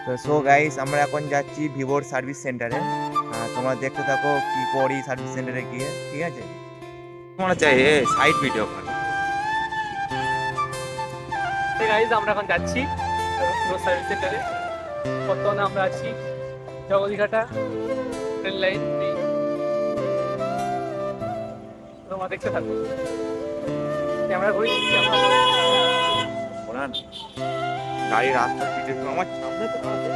তো so guys আমরা এখন যাচ্ছি ভিভোর সার্ভিস সেন্টারে। তোমরা দেখতে থাকো কি করি সার্ভিস সেন্টারে গিয়ে, ঠিক আছে? তোমরা চাই সাইড ভিডিও করো। গাইজ আমরা এখন যাচ্ছি সার্ভিস সেন্টারে। বর্তমানে আমরা আছি জগদীঘাটা রেল লাইন। তোমরা দেখতে থাকো, ক্যামেরা ঘুরে দিচ্ছি আমরা। গাড়ির রাস্তা ভিডিও আমার সামনে তো আছে।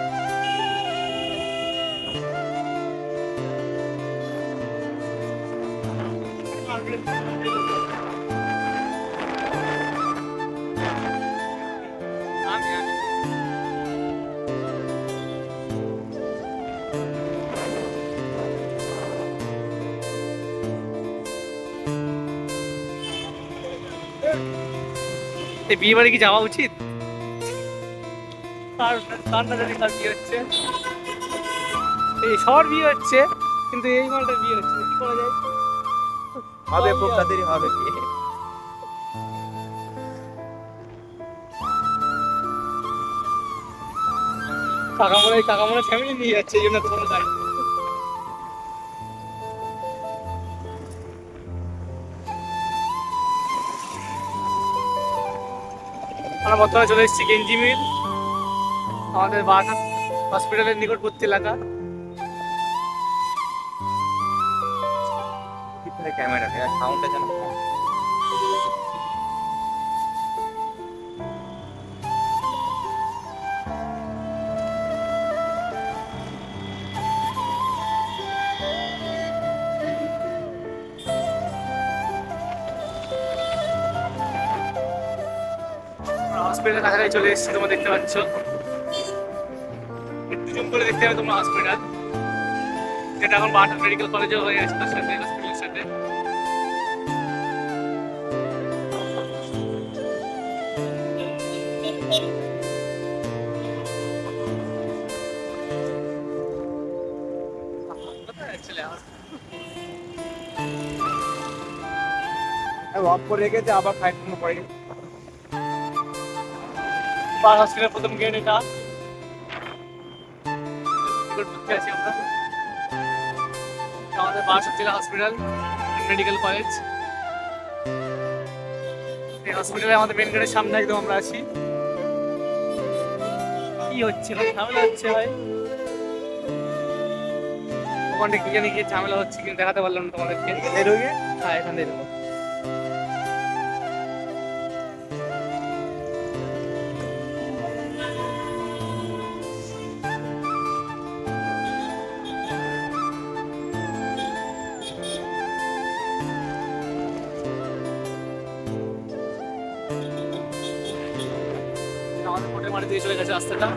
এই বিয়ে বাড়ি কি যাওয়া উচিত? কার না জানি কার বিয়ে হচ্ছে, এই সবার বিয়ে হচ্ছে, কিন্তু এই মালটার বিয়ে হচ্ছে না, কি করা যায়? হবে খুব তাড়াতাড়ি হবে। কাকামোড়া ফ্যামিলি নিয়ে যাচ্ছে, এই জন্য তোমার গাড়ি। আমরা বর্তমানে চলে এসেছি গেঞ্জি মিল, আমাদের বারাসাত হসপিটালের নিকটবর্তী এলাকা। ক্যামেরা সাউন্ডটা যেন কম। হসপিটালের কাছাকাছি চলে এসেছি, তোমরা দেখতে পাচ্ছ। একটু জুম করে দেখতে হবে তোমরা হসপিটাল, যেটা এখন বারাসাত মেডিকেল কলেজে হয়ে আছে, তার সাথে হসপিটালের সাথে। অফ করে রেখেছে আবার ফাইট পড়ে গেছে। হসপিটালের প্রথম গেট এটা, আছি আমরা। আমাদের বারাসাত জেলা হসপিটাল মেডিকেল কলেজ, এই হসপিটালে আমাদের মেন গেটের সামনে একদম আমরা আছি। কি হচ্ছে ভাই, ঝামেলা হচ্ছে ভাই, ওখানে কি জানি কি ঝামেলা হচ্ছে, কিন্তু দেখাতে পারলাম না তোমাদেরকে। হ্যাঁ, এখান থেকে দেবো। আমাদের কোটের মাটি দিয়ে চলে গেছে রাস্তাটা।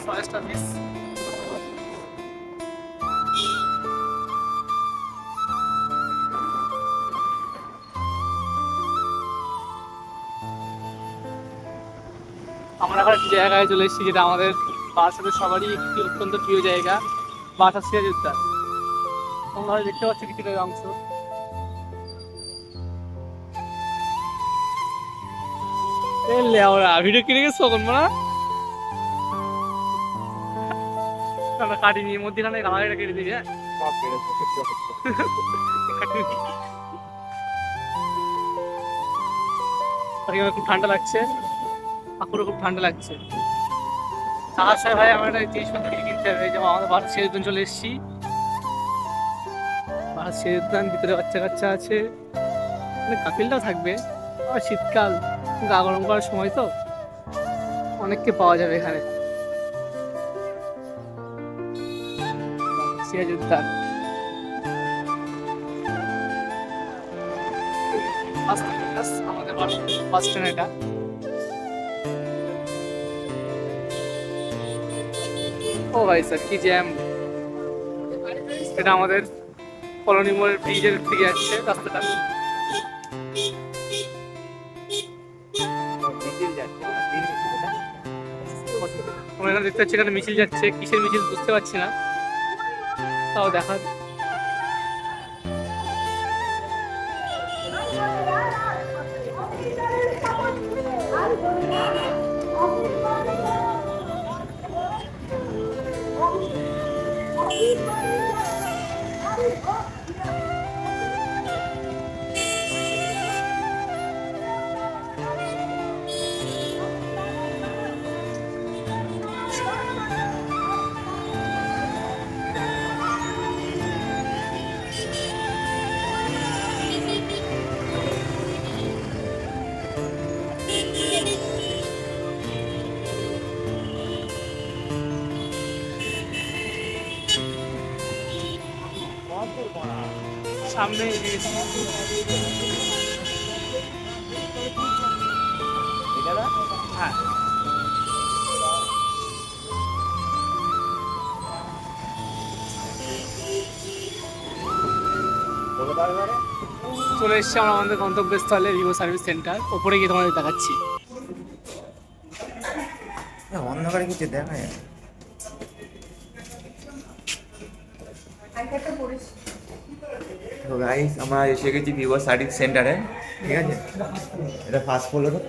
ফরেস্ট অফিস, আমরা এখন একটি জায়গায় চলে এসেছি, যেটা আমাদের বারাসাতের সবারই একটি অত্যন্ত প্রিয় জায়গা, বারাসাত সিরাজ উদ্যান। তোমরা হয়তো দেখতে পাচ্ছ কিছুটা অংশ। ভিডিও কিনে গেছো তখন না কাটিনি, মধ্যখানে গালাগাড়িটা কেটে দিবি। হ্যাঁ, খুব ঠান্ডা লাগছে, কাকুরও খুব ঠান্ডা লাগছে। আশায় ভাই আমার একটা 30 মিনিট কিনতে হবে। যেমন আমাদের বারাসাত সিরাজ উদ্যান চলে এসেছি। বারাসাত সিরাজ উদ্যান, ভিতরে বাচ্চা কাচ্চা আছে, মানে কাপিলটাও থাকবে। আর শীতকাল, গা গরম করার সময় তো অনেককে পাওয়া যাবে এখানে। সিরাজ উদ্যান আমাদের বাস স্ট্যান্ড এটা। ও ভাই স্যার, কি জ্যাম! এটা আমাদের কলোনি মোড়ের ব্রিজের দিকে যাচ্ছে রাস্তাটা। আমরা এখানে দেখতে পাচ্ছি, এখানে মিছিল যাচ্ছে, কিসের মিছিল বুঝতে পারছি না, তাও দেখা সামনে হ্যাঁ চলে এসেছি আমরা আমাদের গন্তব্যস্থলে ভিভো সার্ভিস সেন্টার। ওপরে গিয়ে তোমাদের দেখাচ্ছি। অন্ধকারে কিছু দেখা যায় না। তো গাইস আমরা এসে গেছি ভিভো সার্ভিস সেন্টারে, ঠিক আছে? এটা ফার্স্ট ফ্লোরে।